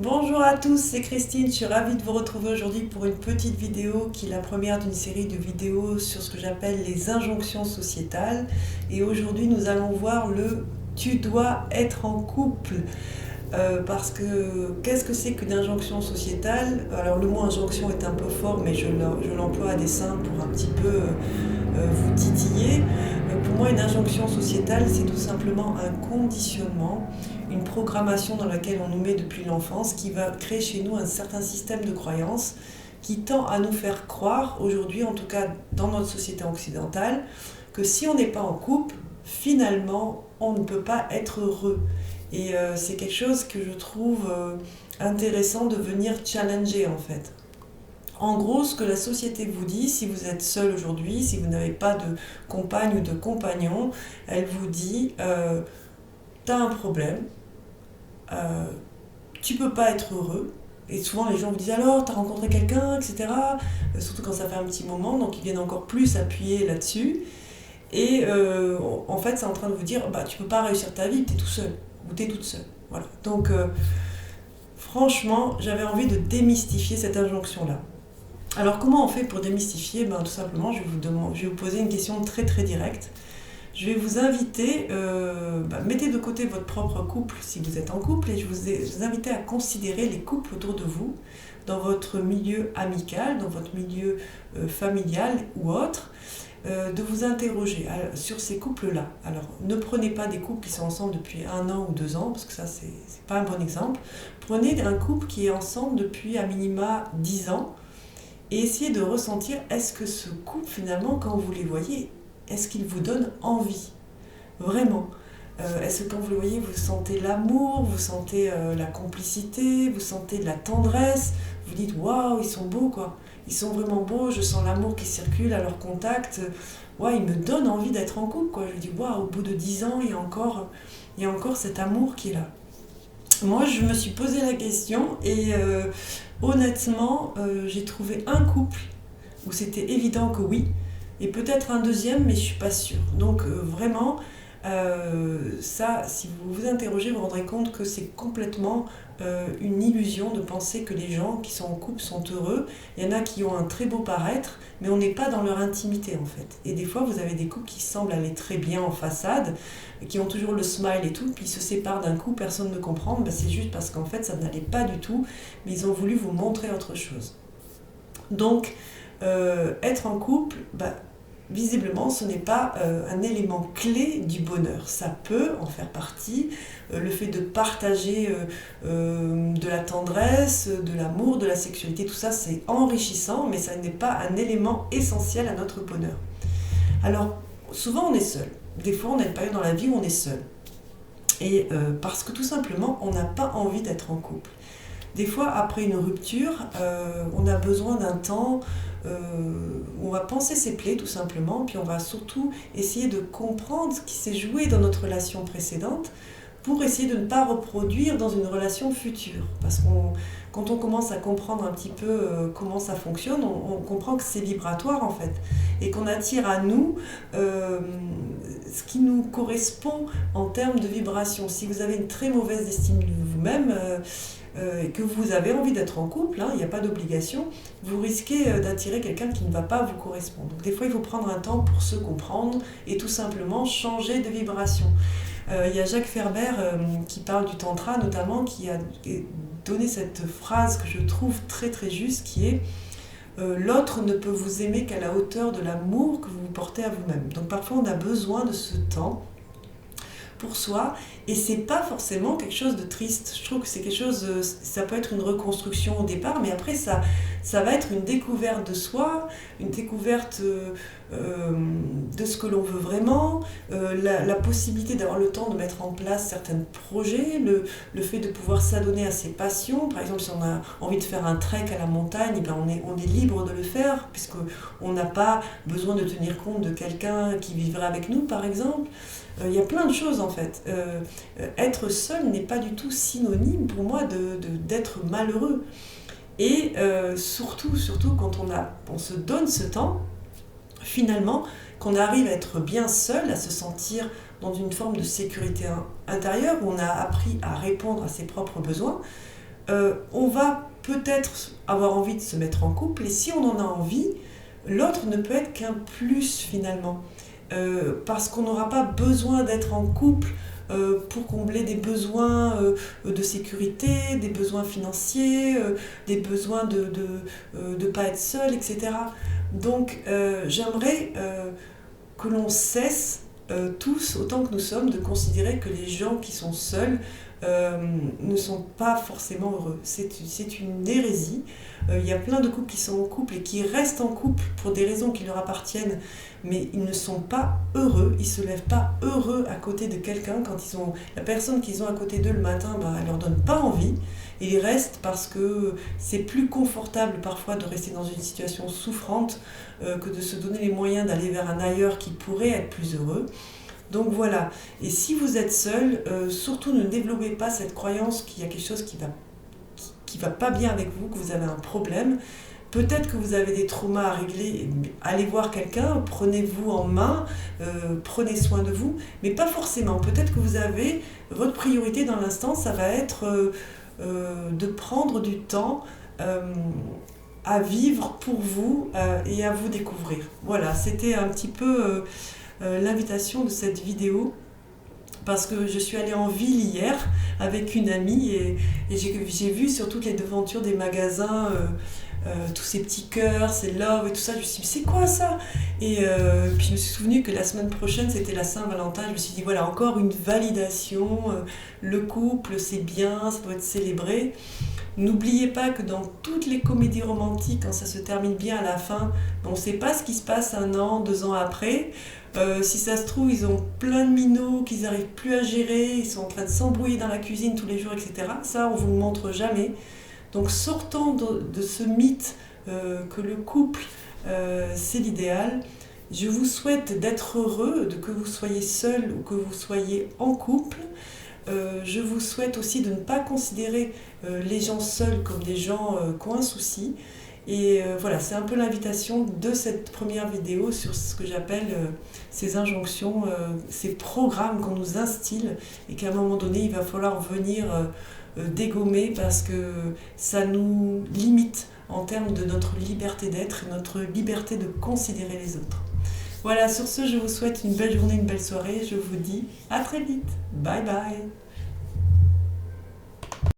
Bonjour à tous, c'est Christine, je suis ravie de vous retrouver aujourd'hui pour une petite vidéo qui est la première d'une série de vidéos sur ce que j'appelle les injonctions sociétales. Et aujourd'hui nous allons voir le tu dois être en couple. Parce que qu'est-ce que c'est qu'une injonction sociétale? Alors le mot injonction est un peu fort, mais je l'emploie à dessein pour un petit peu vous titiller. Pour moi, une injonction sociétale, c'est tout simplement un conditionnement, une programmation dans laquelle on nous met depuis l'enfance, qui va créer chez nous un certain système de croyances qui tend à nous faire croire, aujourd'hui en tout cas dans notre société occidentale, que si on n'est pas en couple, finalement, on ne peut pas être heureux. Et c'est quelque chose que je trouve intéressant de venir challenger en fait. En gros, ce que la société vous dit, si vous êtes seul aujourd'hui, si vous n'avez pas de compagne ou de compagnon, elle vous dit t'as un problème, euh, tu peux pas être heureux. Et souvent les gens vous disent alors, t'as rencontré quelqu'un, etc. Surtout quand ça fait un petit moment, donc ils viennent encore plus appuyer là-dessus. Et en fait, c'est en train de vous dire bah, tu peux pas réussir ta vie, t'es tout seul ou t'es toute seule. Voilà. Donc, franchement, j'avais envie de démystifier cette injonction-là. Alors comment on fait pour démystifier? Tout simplement, je vais vous poser une question très très directe. Je vais vous inviter, mettez de côté votre propre couple si vous êtes en couple, et je vous inviter à considérer les couples autour de vous, dans votre milieu amical, dans votre milieu familial ou autre, de vous interroger sur ces couples-là. Alors ne prenez pas des couples qui sont ensemble depuis 1 an ou 2 ans, parce que ça c'est pas un bon exemple. Prenez un couple qui est ensemble depuis à minima 10 ans, et essayez de ressentir, est-ce que ce couple, finalement, quand vous les voyez, est-ce qu'il vous donne envie? Vraiment. Est-ce que quand vous le voyez, vous sentez l'amour, vous sentez la complicité, vous sentez de la tendresse, vous dites, waouh, ils sont beaux, quoi. Ils sont vraiment beaux, je sens l'amour qui circule à leur contact. Ouais, ils me donnent envie d'être en couple, quoi. Je dis, waouh, au bout de 10 ans, il y a encore cet amour qui est là. Moi, je me suis posé la question et honnêtement, j'ai trouvé un couple où c'était évident que oui, et peut-être un deuxième, mais je suis pas sûre. Donc vraiment, ça, si vous vous interrogez, vous vous rendrez compte que c'est complètement une illusion de penser que les gens qui sont en couple sont heureux. Il y en a qui ont un très beau paraître, mais on n'est pas dans leur intimité en fait. Et des fois, vous avez des couples qui semblent aller très bien en façade, qui ont toujours le smile et tout, puis ils se séparent d'un coup, personne ne comprend. C'est juste parce qu'en fait, ça n'allait pas du tout, mais ils ont voulu vous montrer autre chose. Donc, être en couple, visiblement, ce n'est pas un élément clé du bonheur. Ça peut en faire partie, le fait de partager de la tendresse, de l'amour, de la sexualité, tout ça c'est enrichissant, mais ça n'est pas un élément essentiel à notre bonheur. Alors, souvent on est seul. Des fois, on a une période dans la vie où on est seul. Et parce que tout simplement, on n'a pas envie d'être en couple. Des fois, après une rupture, on a besoin d'un temps où on va penser ses plaies tout simplement, puis on va surtout essayer de comprendre ce qui s'est joué dans notre relation précédente pour essayer de ne pas reproduire dans une relation future. Parce que quand on commence à comprendre un petit peu comment ça fonctionne, on comprend que c'est vibratoire en fait, et qu'on attire à nous ce qui nous correspond en termes de vibration. Si vous avez une très mauvaise estime de vous-même, et que vous avez envie d'être en couple, il n'y a pas d'obligation, vous risquez d'attirer quelqu'un qui ne va pas vous correspondre. Donc des fois, il faut prendre un temps pour se comprendre et tout simplement changer de vibration. Il y a Jacques Ferber qui parle du tantra notamment, qui a donné cette phrase que je trouve très très juste, qui est l'autre ne peut vous aimer qu'à la hauteur de l'amour que vous portez à vous-même. Donc parfois, on a besoin de ce temps pour soi, et c'est pas forcément quelque chose de triste. Je trouve que c'est quelque chose, ça peut être une reconstruction au départ, mais après ça va être une découverte de soi, une découverte de ce que l'on veut vraiment, la possibilité d'avoir le temps de mettre en place certains projets, le fait de pouvoir s'adonner à ses passions. Par exemple, si on a envie de faire un trek à la montagne, on est libre de le faire, puisqu'on n'a pas besoin de tenir compte de quelqu'un qui vivrait avec nous, par exemple. Il y a plein de choses en fait. Être seul n'est pas du tout synonyme pour moi d'être malheureux. Et surtout quand on se donne ce temps, finalement, qu'on arrive à être bien seul, à se sentir dans une forme de sécurité intérieure, où on a appris à répondre à ses propres besoins, on va peut-être avoir envie de se mettre en couple, et si on en a envie, l'autre ne peut être qu'un plus finalement. Parce qu'on n'aura pas besoin d'être en couple pour combler des besoins de sécurité, des besoins financiers, des besoins de ne pas être seul, etc. Donc j'aimerais que l'on cesse tous, autant que nous sommes, de considérer que les gens qui sont seuls ne sont pas forcément heureux. C'est une hérésie. Il y a plein de couples qui sont en couple et qui restent en couple pour des raisons qui leur appartiennent, mais ils ne sont pas heureux, ils ne se lèvent pas heureux à côté de quelqu'un quand la personne qu'ils ont à côté d'eux le matin, elle ne leur donne pas envie. Et ils restent parce que c'est plus confortable parfois de rester dans une situation souffrante que de se donner les moyens d'aller vers un ailleurs qui pourrait être plus heureux. Donc voilà, et si vous êtes seul, surtout ne développez pas cette croyance qu'il y a quelque chose qui va pas bien avec vous, que vous avez un problème. Peut-être que vous avez des traumas à régler, allez voir quelqu'un, prenez-vous en main, prenez soin de vous, mais pas forcément. Peut-être que vous avez, votre priorité dans l'instant, ça va être de prendre du temps à vivre pour vous et à vous découvrir. Voilà, c'était un petit peu l'invitation de cette vidéo, parce que je suis allée en ville hier avec une amie et j'ai vu sur toutes les devantures des magasins tous ces petits cœurs, ces loves et tout ça. Je me suis dit, c'est quoi ça? Et puis je me suis souvenu que la semaine prochaine c'était la Saint-Valentin. Je me suis dit, voilà, encore une validation, le couple c'est bien, ça doit être célébré. N'oubliez pas que dans toutes les comédies romantiques, quand ça se termine bien à la fin, on ne sait pas ce qui se passe 1 an, 2 ans après. Si ça se trouve, ils ont plein de minots qu'ils n'arrivent plus à gérer, ils sont en train de s'embrouiller dans la cuisine tous les jours, etc. Ça, on ne vous le montre jamais. Donc sortons de ce mythe que le couple, c'est l'idéal. Je vous souhaite d'être heureux, que vous soyez seul ou que vous soyez en couple. Je vous souhaite aussi de ne pas considérer les gens seuls comme des gens qui ont un souci. Et voilà, c'est un peu l'invitation de cette première vidéo sur ce que j'appelle ces injonctions, ces programmes qu'on nous instille et qu'à un moment donné, il va falloir venir dégommer parce que ça nous limite en termes de notre liberté d'être et notre liberté de considérer les autres. Voilà, sur ce, je vous souhaite une belle journée, une belle soirée. Je vous dis à très vite. Bye bye.